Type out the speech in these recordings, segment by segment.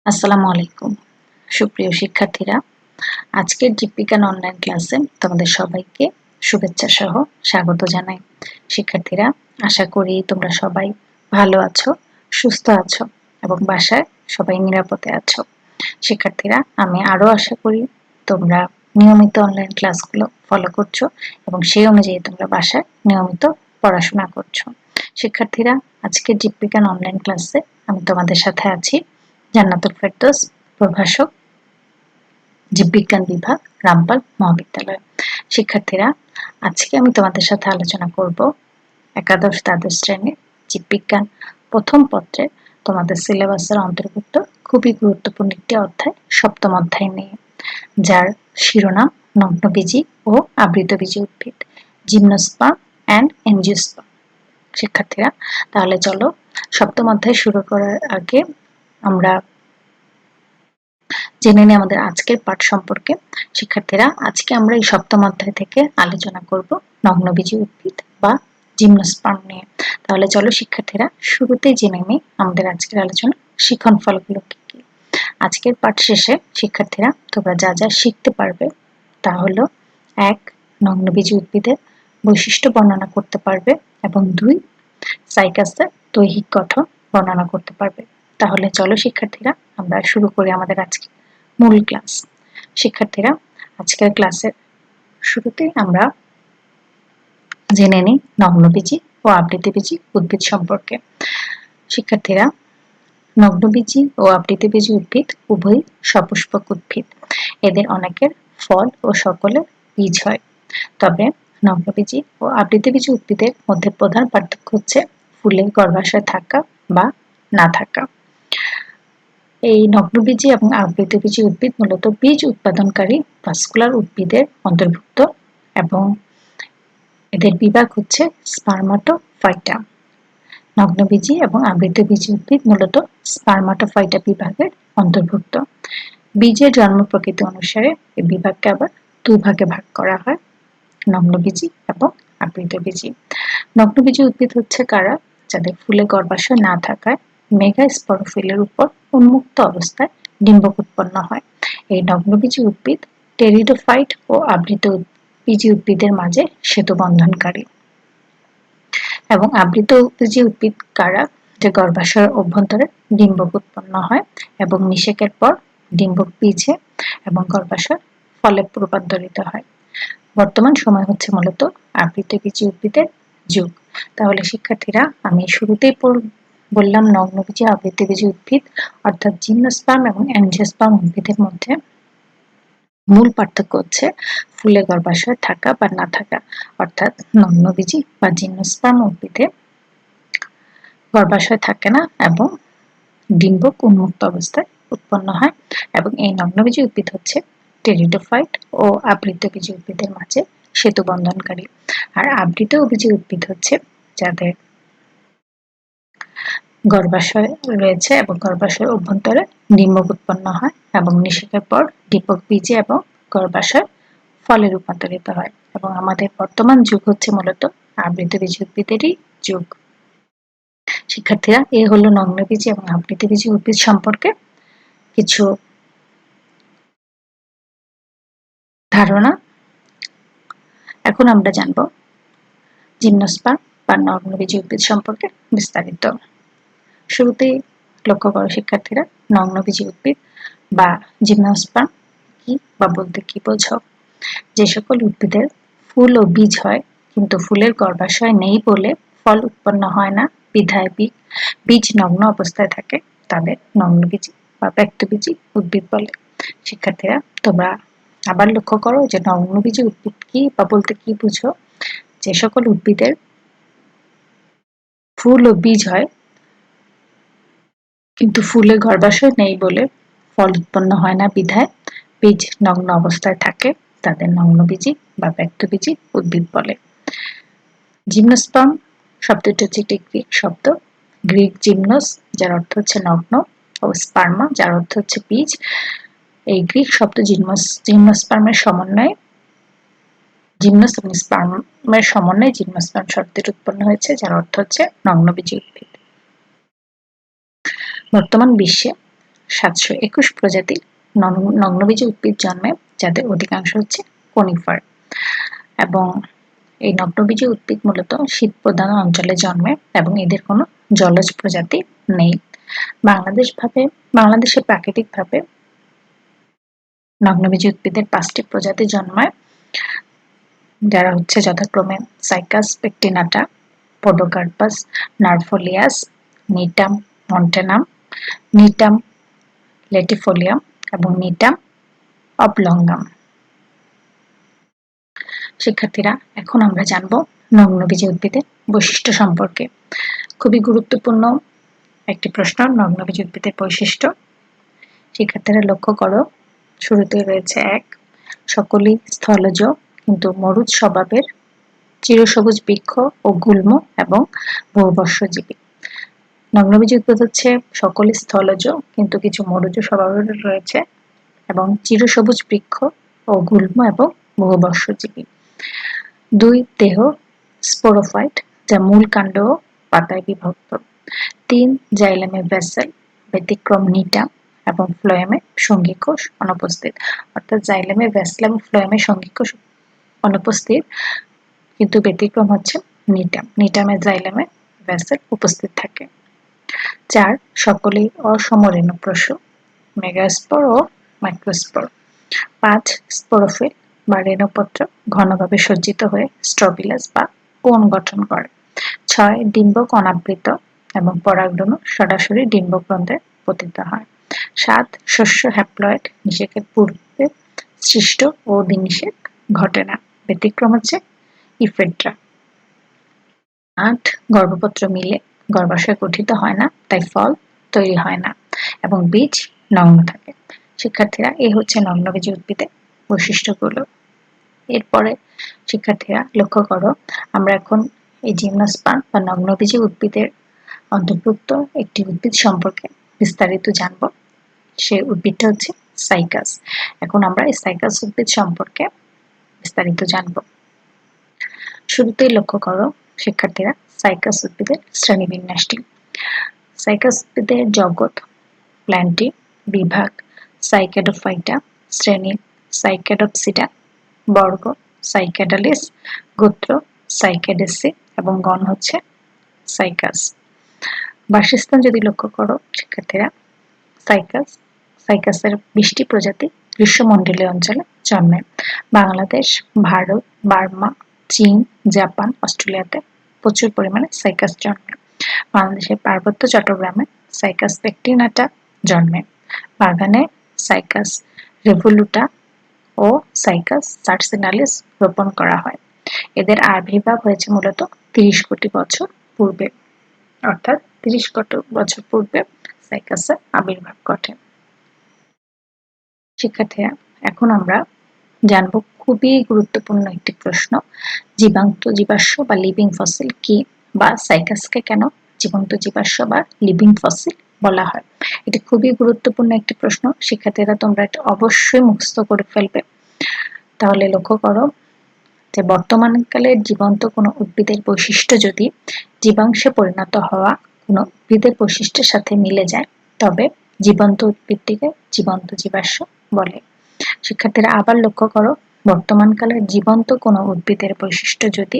আসসালামু আলাইকুম সুপ্রিয় শিক্ষার্থীরা, আজকের জীববিজ্ঞান অনলাইন ক্লাসে তোমাদের সবাইকে শুভেচ্ছা সহ স্বাগত জানাই। শিক্ষার্থীরা, আশা করি তোমরা সবাই ভালো আছো, সুস্থ আছো এবং বাসায় সবাই নিরাপদে আছো। শিক্ষার্থীরা, আমি আরো আশা করি তোমরা নিয়মিত অনলাইন ক্লাসগুলো ফলো করছো এবং সেই অনুযায়ী তোমরা বাসায় নিয়মিত পড়াশোনা করছো। শিক্ষার্থীরা, আজকের জীববিজ্ঞান অনলাইন ক্লাসে আমি তোমাদের সাথে আছি জান্নাতুল ফেরদৌস, প্রভাষক, জীববিজ্ঞান বিভাগ, রামপাল মহাবিদ্যালয়। শিক্ষার্থীরা, আজকে আমি তোমাদের সাথে আলোচনা করব একাদশ দ্বাদশ শ্রেণীর জীববিজ্ঞান প্রথম পত্রে তোমাদের সিলেবাসের অন্তর্ভুক্ত খুবই গুরুত্বপূর্ণ একটি অধ্যায়, সপ্তম অধ্যায় নিয়ে, যার শিরোনাম নগ্নবীজি ও আবৃতবীজি উদ্ভিদ, জিমনোস্পার্ম অ্যান্ড এনজিওস্পার্ম। শিক্ষার্থীরা, তাহলে চলো সপ্তম অধ্যায় শুরু করার আগে আমরা জেনে নিই আমাদের আজকের পাঠ সম্পর্কে। শিক্ষার্থীরা, আজকে আমরা এই সপ্তম অধ্যায় থেকে আলোচনা করব নগ্নবীজি উদ্ভিদ বা জিমনোস্পার্ম নিয়ে। তাহলে চলো শিক্ষার্থীরা, শুরুতেই জেনে নিই আমাদের আজকের আলোচনা শিখন ফলগুলো কি কি। আজকের পাঠ শেষে শিক্ষার্থীরা তোমরা যা যা শিখতে পারবে তা হলো: 1. নগ্নবীজি উদ্ভিদের বৈশিষ্ট্য বর্ণনা করতে পারবে এবং 2. সাইকাসের দৈহিক গঠন বর্ণনা করতে পারবে। তাহলে চলো শিক্ষার্থীরা, আমরা শুরু করি আমাদের আজকে মূল ক্লাস। শিক্ষার্থীরা, আজকের ক্লাসের শুরুতে আমরা জেনে নিই নগ্নবীজি ও আবৃতবীজি উদ্ভিদ সম্পর্কে। শিক্ষার্থীরা, নগ্নবীজি ও আবৃতবীজি উদ্ভিদ উভয়ই সপুষ্পক উদ্ভিদ। এদের অনেকের ফল ও সকলের বীজ হয়। তবে নগ্নবীজি ও আবৃতবীজি উদ্ভিদের মধ্যে প্রধান পার্থক্য হচ্ছে ফুলের গর্ভাশয় থাকা বা না থাকা। এই নগ্নবীজি এবং আবৃতবীজি উদ্ভিদ মূলত বীজ উৎপাদনকারী ভাস্কুলার উদ্ভিদের অন্তর্ভুক্ত এবং এদের বিভাগ হচ্ছে স্পার্মাটোফাইটা। নগ্নবীজি এবং আবৃতবীজি উদ্ভিদ মূলত স্পার্মাটোফাইটা বিভাগের অন্তর্ভুক্ত। বীজের জন্ম প্রকৃতি অনুসারে এই বিভাগকে আবার দুভাগে ভাগ করা হয়: নগ্নবীজি এবং আবৃতবীজি। নগ্নবীজি উদ্ভিদ হচ্ছে কারা? যাদের ফুলে গর্ভাশয় না থাকায় মেগাস্পোরোফিলের উপর উন্মুক্ত অবস্থায় ডিম্বক উৎপন্ন হয়। এই নগ্নবীজি উদ্ভিদ টেরিডোফাইট ও আবৃতবীজি উদ্ভিদের মাঝে সেতু বন্ধনকারী। এবং আবৃতবীজি উদ্ভিদ কারা? যে গর্ভাশয়ের অভ্যন্তরে ডিম্বক উৎপন্ন হয় এবং নিষেকের পর ডিম্বক বীজে এবং গর্ভাশয় ফলে রূপান্তরিত হয়। বর্তমান সময় হচ্ছে মূলত আবৃতবীজি উদ্ভিদের যুগ। তাহলে শিক্ষার্থীরা, আমি শুরুতেই বললাম নগ্নবীজি আবৃতবীজি উদ্ভিদ অর্থাৎ জিমনোস্পার্ম এবং অ্যাঞ্জিওস্পার্ম উদ্ভিদের মধ্যে মূল পার্থক্য হচ্ছে ফুলে গর্ভাশয় থাকা বা না থাকা। অর্থাৎ নগ্নবীজি বা জিমনোস্পার্ম উদ্ভিদে গর্ভাশয় থাকে না এবং ডিম্বক উন্মুক্ত অবস্থায় উৎপন্ন হয় এবং এই নগ্নবীজি উদ্ভিদ হচ্ছে টেরিডোফাইট ও আবৃতবীজি উদ্ভিদের মাঝে সেতু বন্ধনকারী। আর আবৃতবীজি উদ্ভিদ হচ্ছে যাদের গর্ভাশয় রয়েছে এবং গর্ভাশয়ের অভ্যন্তরে ডিম্বক উৎপন্ন হয় এবং নিষেকের পর ডিম্বক বীজে এবং গর্ভাশয় ফলে রূপান্তরিত হয়। এবং আমাদের বর্তমান যুগ হচ্ছে মূলত আবৃতবীজি উদ্ভিদেরই যুগ। শিক্ষার্থীরা, এ হলো নগ্নবীজি এবং আবৃতবীজি উদ্ভিদ সম্পর্কে কিছু ধারণা। এখন আমরা জানব জিমনোস্পার্ম বা নগ্নবীজি উদ্ভিদ সম্পর্কে বিস্তারিত। শুরুতেই লক্ষ্য করো শিক্ষার্থীরা, নগ্নবীজি উদ্ভিদ বা জিমনোস্পার্ম কি বা বলতে কি বোঝাও? যে সকল উদ্ভিদের ফুল ও বীজ হয় কিন্তু ফুলের গর্ভাশয় নেই বলে ফল উৎপন্ন হয় না, বিধায় বীজ নগ্ন অবস্থায় থাকে, তাদের নগ্নবীজি বা ব্যক্তবীজি উদ্ভিদ বলে। শিক্ষার্থীরা, তোমরা আবার লক্ষ্য করো যে নগ্নবীজি উদ্ভিদ কি বা বলতে কি বুঝো? যে সকল উদ্ভিদের ফুল ও বীজ হয় কিন্তু ফুলে গর্ভাশয় নেই বলে ফল উৎপন্ন হয় না, বিধায় বীজ নগ্ন অবস্থায় থাকে, তাদের নগ্নবীজি বা ব্যক্তবীজি উদ্ভিদ বলে। জিমনোস্পার্ম শব্দটি হচ্ছে একটি গ্রিক শব্দ। গ্রিক জিমনোস, যার অর্থ হচ্ছে নগ্ন, ও স্পার্মা, যার অর্থ হচ্ছে বীজ। এই গ্রিক শব্দ জিমনোস্পার্মের সমন্বয়ে জিমনোস এবং স্পার্মের সমন্বয়ে জিমনোস্পার্ম শব্দটি উৎপন্ন হয়েছে, যার অর্থ হচ্ছে নগ্নবীজি উদ্ভিদ। বর্তমান বিশ্বে 721 প্রজাতির নগ্নবীজী উদ্ভিদ জন্মে, যাদের অধিকাংশ হচ্ছে কনিফার। এবং এই নগ্নবীজী উদ্ভিদ মূলত শীত প্রধান অঞ্চলে জন্মে এবং এদের কোনো জলজ প্রজাতি নেই। বাংলাদেশে প্রাকৃতিকভাবে নগ্নবীজী উদ্ভিদের 5টি প্রজাতি জন্মায়, যারা হচ্ছে যথাক্রমে সাইকাস পেকটিনাটা, পোডোকার্পাস নারফোলিয়াস, নিটাম মন্টেনাম, নিটাম লেটিফোলিয়াম এবং নিটাম অবলঙ্গাম। শিক্ষার্থীরা, এখন আমরা জানব নগ্নবীজী উদ্ভিদের বৈশিষ্ট্য সম্পর্কে। খুবই গুরুত্বপূর্ণ একটি প্রশ্ন, নগ্নবীজী উদ্ভিদের বৈশিষ্ট্য। শিক্ষার্থীরা লক্ষ্য করো, শুরুতে রয়েছে 1, সকলই স্থলজ কিন্তু মরুৎ স্বভাবের, চিরসবুজ বৃক্ষ ও গুল্ম এবং বহুবর্ষজীবী। নগ্নবীজী উদ্ভিদ হচ্ছে সকলই স্থলজ কিন্তু কিছু মরুজ স্বভাবের রয়েছে এবং চিরসবুজ বৃক্ষ ও গুল্ম এবং বহুবর্ষজীবী। 2, দেহ স্পোরোফাইট, যা মূল কাণ্ড ও পাতায় বিভক্ত। 3, জাইলেমে ভেসেল, ব্যতিক্রম নিটাম এবং ফ্লোয়েমে সঙ্গীকোষ অনুপস্থিত। অর্থাৎ জাইলেমে ভেসেল এবং ফ্লোয়েমে সঙ্গীকোষ অনুপস্থিত, কিন্তু ব্যতিক্রম হচ্ছে নিটাম। নিটামে জাইলেমে ভেসেল উপস্থিত থাকে। 4, সকলেই অসমরেণুপ্রসূ, মেগাস্পোর ও মাইক্রোস্পোর। 5, স্পোরোফিল বা রেণুপত্র ঘনভাবে সজ্জিত হয়ে স্ট্রোবিলাস বা কোণ গঠন করে। 6, ডিম্বক অনাবৃত এবং পরাগরেণু সরাসরি ডিম্বকরন্ধ্রে পতিত হয়। 7, শস্য হ্যাপ্লয়েড, নিষেকের পূর্বে সৃষ্ট ও অধিনিষেক ঘটে না, ব্যতিক্রম হচ্ছে ইফেড্রা। 8, গর্ভপত্র মিলে গর্ভাশয় গঠিত হয় না, তাই ফল তৈরি হয় না এবং বীজ নগ্ন থাকে। শিক্ষার্থীরা, এই হচ্ছে নগ্নবীজী উদ্ভিদের বৈশিষ্ট্যগুলো। এরপরে শিক্ষার্থীরা লক্ষ্য করো, আমরা এখন এই জিমনোস্পার্ম বা নগ্নবীজী উদ্ভিদের অন্তর্ভুক্ত একটি উদ্ভিদ সম্পর্কে বিস্তারিত জানব। সেই উদ্ভিদটা হচ্ছে সাইকাস। এখন আমরা এই সাইকাস উদ্ভিদ সম্পর্কে বিস্তারিত জানব। শুরুতেই লক্ষ্য করো শিক্ষার্থীরা, সাইকাস উদ্ভিদের শ্রেণীবিন্যাসটি। সাইকাস উদ্ভিদের জগৎ, প্ল্যান্টি, বিভাগ সাইক্যাডোফাইটা, শ্রেণী সাইক্যাডোপসিডা, বর্গ সাইক্যাডালিস, গোত্র সাইক্যাডেসি এবং গণ হচ্ছে সাইকাস। বাসস্থান যদি লক্ষ্য করো শিক্ষার্থীরা, সাইকাসের 20টি প্রজাতি গ্রীষ্মমণ্ডলীয় অঞ্চলে জন্মে। বাংলাদেশ, ভারত, বার্মা, চীন, জাপান, অস্ট্রেলিয়াতে প্রচুর পরিমাণে সাইকাস জন্মে। বাংলাদেশের পার্বত্য চট্টগ্রামে সাইকাস পেকটিনাটা জন্মে। বাগানে সাইকাস রেভোলুটা ও সাইকাস সার্সিনালিস রোপণ করা হয়। এদের আবির্ভাব হয়েছে মূলত 30 কোটি বছর পূর্বে, অর্থাৎ 30 কোটি বছর পূর্বে সাইকাসের আবির্ভাব ঘটে। শিক্ষার্থীরা, এখন আমরা জানব খুবই গুরুত্বপূর্ণ একটি প্রশ্ন, জীবান্ত জীবাশ্ম বা লিভিং ফসিল কি, বা সাইকাসকে কেন জীবন্ত জীবাশ্ম বা লিভিং ফসিল বলা হয়। এটি খুবই গুরুত্বপূর্ণ একটি প্রশ্ন। শিক্ষার্থীরা, তোমরা এটা অবশ্যই মুখস্থ করে ফেলবে। তাহলে লক্ষ্য করো যে বর্তমানকালের জীবন্ত কোনো উদ্ভিদের বৈশিষ্ট্য যদি জীবাংশে পরিণত হওয়া কোনো উদ্ভিদের বৈশিষ্ট্যের সাথে মিলে যায়, তবে জীবন্ত উদ্ভিদটিকে জীবন্ত জীবাশ্ম বলে। শিক্ষার্থীরা, আবার লক্ষ্য করো, বর্তমানকালের জীবন্ত কোনো উদ্ভিদের বৈশিষ্ট্য যদি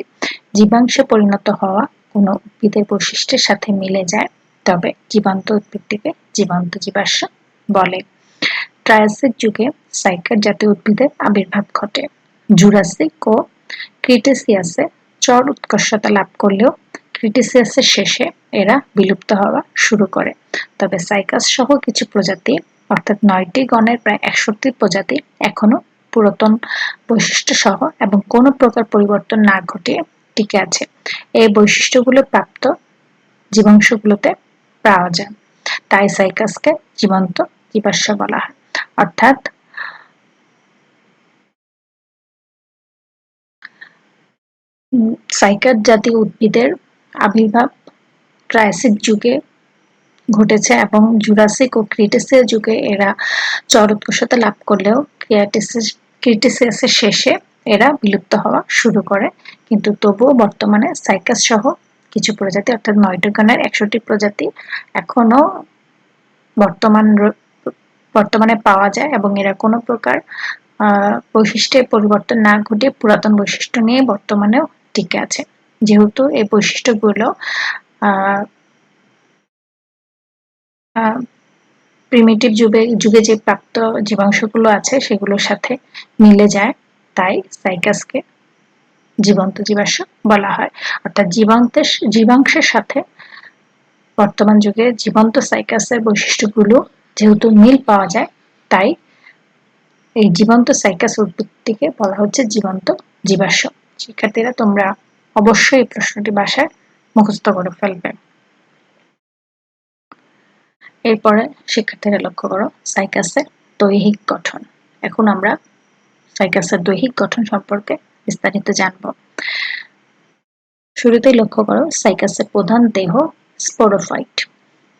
জীবাংশে পরিণত হওয়া কোনো উদ্ভিদের বৈশিষ্ট্যের সাথে মিলে যায়, তবে জীবন্ত উদ্ভিদটিকে জীবন্ত জীবাশ্ম বলে। ট্রায়াসিক যুগে সাইকাড জাতীয় উদ্ভিদের আবির্ভাব ঘটে। জুরাসিক ও ক্রিটেসিয়াসে চর উৎকর্ষতা লাভ করলেও ক্রিটেসিয়াসের শেষে এরা বিলুপ্ত হওয়া শুরু করে। তবে সাইকাস সহ কিছু প্রজাতি, অর্থাৎ 9টি গণের প্রায় 61টি প্রজাতি এখনো পুরাতন বৈশিষ্ট্য সহ এবং কোনো প্রকার পরিবর্তন না ঘটিয়ে টিকে আছে। এই বৈশিষ্ট্যগুলো প্রাপ্ত জীবাংশগুলোতে পাওয়া যায়, তাই সাইকাসকে জীবন্ত জীবাশ্ম বলা হয়। অর্থাৎ সাইকাড জাতীয় উদ্ভিদের আবির্ভাব ট্রায়াসিক যুগে ঘটেছে এবং জুরাসিক ও ক্রিটেসিয়াস যুগে এরা চর উৎকর্ষতা লাভ করলেও ক্রিটেসিয়াসের শেষে এরা বিলুপ্ত হওয়া শুরু করে। কিন্তু তবুও বর্তমানে সাইকাস সহ কিছু প্রজাতি, অর্থাৎ 9টি গণের 61টি প্রজাতি এখনো বর্তমান বর্তমানে পাওয়া যায় এবং এরা কোনো প্রকার বৈশিষ্ট্যের পরিবর্তন না ঘটিয়ে পুরাতন বৈশিষ্ট্য নিয়ে বর্তমানেও টিকে আছে। যেহেতু এই বৈশিষ্ট্যগুলো প্রিমিটিভ যুগে যে প্রাপ্ত জীবাংশগুলো আছে সেগুলোর সাথে মিলে যায়, তাই সাইকাসকে জীবন্ত জীবাশ্ম বলা হয়। অর্থাৎ জীবাংশের সাথে বর্তমান যুগে জীবন্ত সাইকাসের বৈশিষ্ট্যগুলো যেহেতু মিল পাওয়া যায়, তাই এই জীবন্ত সাইকাস উদ্ভিদটিকে বলা হচ্ছে জীবন্ত জীবাশ্ম। শিক্ষার্থীরা তোমরা অবশ্যই এই প্রশ্নটি বাসায় মুখস্থ করে ফেলবে। এরপরে শিক্ষার্থীরা লক্ষ্য করো সাইকাসের দৈহিক গঠন। এখন আমরা সাইকাসের দৈহিক গঠন সম্পর্কে বিস্তারিত জানব। শুরুতেই লক্ষ্য করো সাইকাসের প্রধান দেহ স্পোরোফাইট,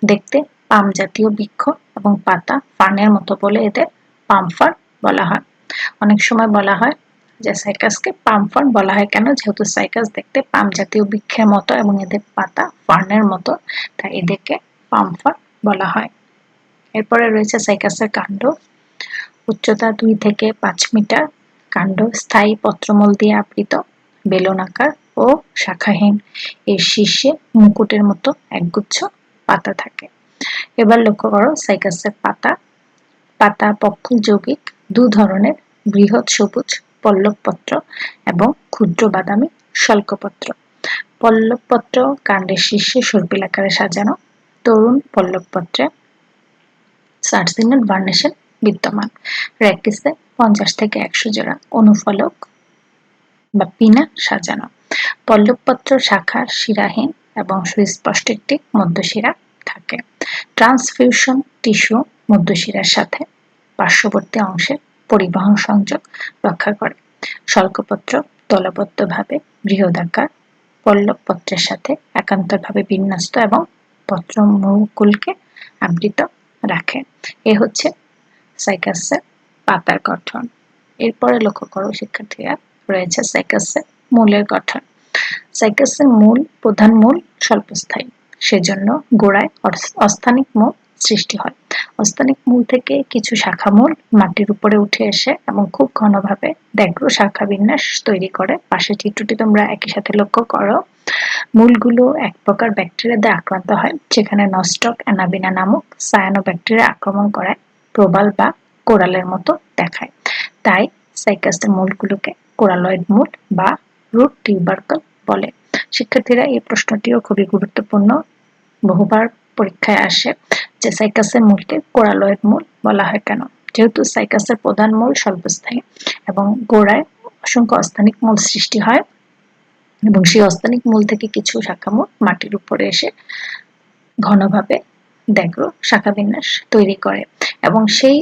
দেখতে পাম জাতীয় বৃক্ষ এবং পাতা ফার্নের মতো বলে এদের পাম ফার্ন বলা হয়। অনেক সময় বলা হয় যে সাইকাসকে পাম ফার্ন বলা হয় কেন, যেহেতু সাইকাস দেখতে পাম জাতীয় বৃক্ষের মতো এবং এদের পাতা ফার্নের মতো, তাই এদেরকে পাম ফার্ন বলা হয়। এরপরে রয়েছে সাইকাসের কাণ্ড, উচ্চতা 2 থেকে 5 মিটার, কাণ্ড স্থায়ী পত্রমূল দিয়ে আবৃত, বেলনাকার ও শাখাহীন, এর শীর্ষে মুকুটের মতো একগুচ্ছ পাতা থাকে। এবার লক্ষ্য করো সাইকাসের পাতা পক্ষী যৌগিক, 2 ধরনের, বৃহৎ সবুজ পল্লবপত্র এবং ক্ষুদ্র বাদামি শল্কপত্র। পল্লবপত্র কাণ্ডের শীর্ষে সর্পিল আকারে সাজানো, তরুণ পল্লবপত্রে সার্সিনেট ভার্নেশন বিদ্যমান। র্যাকিসে 50 থেকে 100 জোড়া অনুফলক বা পিনা সাজানো। পল্লবপত্র শাখা শিরাহীন এবং সুস্পষ্ট একটি মধ্যশিরা থাকে। ট্রান্সফিউশন টিস্যু মধ্যশিরার সাথে পার্শ্ববর্তী অংশের পরিবহন সংযোগ রক্ষা করে। শল্কপত্র দলবদ্ধভাবে বৃহদাকার, পল্লবপত্রের সাথে একান্তরভাবে বিন্যস্ত এবং পত্রমুকুলকে আবৃত রাখে। এ হচ্ছে সাইকাসের পাতার গঠন। এরপরে লক্ষ্য করো শিক্ষার্থীরা, রয়েছে সাইকাসের মূলের গঠন। সাইকাসের প্রধান মূল স্বল্পস্থায়ী, সেজন্য গোড়ায় অস্থানিক মূল সৃষ্টি হয়। অস্থানিক মূল থেকে কিছু শাখা মূল মাটির উপরে উঠে এসে এবং খুব ঘনভাবে ব্যগ্র শাখা বিন্যাস তৈরি করে। পাশের চিত্রটি তোমরা একই সাথে লক্ষ্য করো। মূলগুলো এক প্রকার ব্যাকটেরিয়া দিয়ে আক্রান্ত হয়, যেখানে নস্টক অ্যানাবিনা নামক সায়ানোব্যাকটেরিয়া আক্রমণ করায় প্রবাল বা কোরালের মতো দেখায়। তাই সাইকাসের মূলগুলোকে কোরালয়েড মূল বা রুট টিউবারকল বলে। শিক্ষার্থীরা, এই প্রশ্নটিও খুবই গুরুত্বপূর্ণ, বহুবার পরীক্ষায় আসে যে সাইকাসের মূলকে কোরালয়েড মূল বলা হয় কেন। যেহেতু সাইকাসের প্রধান মূল স্বল্পস্থায়ী এবং গোড়ায় অসংখ্য অস্থানিক মূল সৃষ্টি হয় এবং সেই অস্থানিক মূল থেকে কিছু শাখা মূল মাটির উপরে এসে ঘনভাবে ব্যগ্র শাখা বিন্যাস তৈরি করে এবং সেই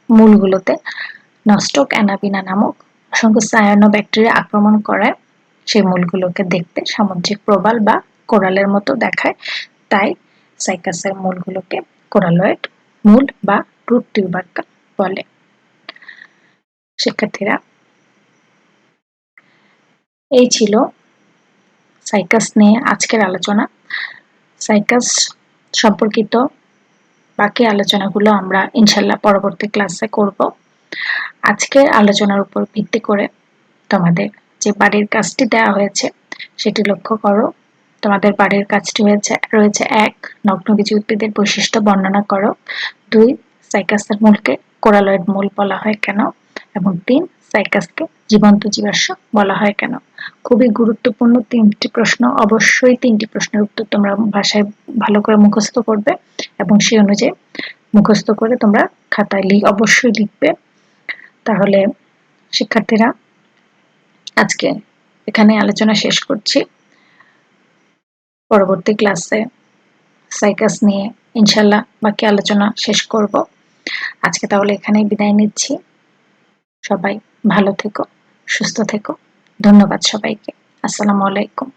মূলগুলোতে নস্টক অ্যানাবিনা নামক অসংখ্য সায়ানোব্যাকটেরিয়া আক্রমণ করায় সেই মূলগুলোকে দেখতে সামুদ্রিক প্রবাল বা কোরালের মতো দেখায়। তাই সাইকাসের মূলগুলোকে কোরালয়েড মূল বা রুট টিউবারকল বলে। শিক্ষার্থীরা, এই ছিল সাইকাস নিয়ে আজকের আলোচনা। সাইকাস সম্পর্কিত বাকি আলোচনাগুলো আমরা ইনশাল্লাহ পরবর্তী ক্লাসে করব। আজকের আলোচনার উপর ভিত্তি করে তোমাদের যে বাড়ির কাজটি দেওয়া হয়েছে সেটি লক্ষ্য করো। তোমাদের বাড়ির কাজটি রয়েছে 1, নগ্নবীজী উদ্ভিদের বৈশিষ্ট্য বর্ণনা করো। 2, সাইকাসের মূলকে কোরালয়েড মূল বলা হয় কেন, এবং 3, সাইকাসকে জীবন্ত জীবাশ্ম বলা হয় কেন। খুবই গুরুত্বপূর্ণ 3টি প্রশ্ন। অবশ্যই 3টি প্রশ্নের উত্তর তোমরা ভাষায় ভালো করে মুখস্থ করবে এবং সেই অনুযায়ী মুখস্থ করে তোমরা খাতায় অবশ্যই লিখবে। তাহলে শিক্ষার্থীরা, আজকে এখানে আলোচনা শেষ করছি। পরবর্তী ক্লাসে সাইকাস নিয়ে ইনশাল্লাহ বাকি আলোচনা শেষ করব। আজকে তাহলে এখানেই বিদায় নিচ্ছি। সবাই ভালো থেকো, সুস্থ থেকো। ধন্যবাদ সবাইকে। আসসালামু আলাইকুম।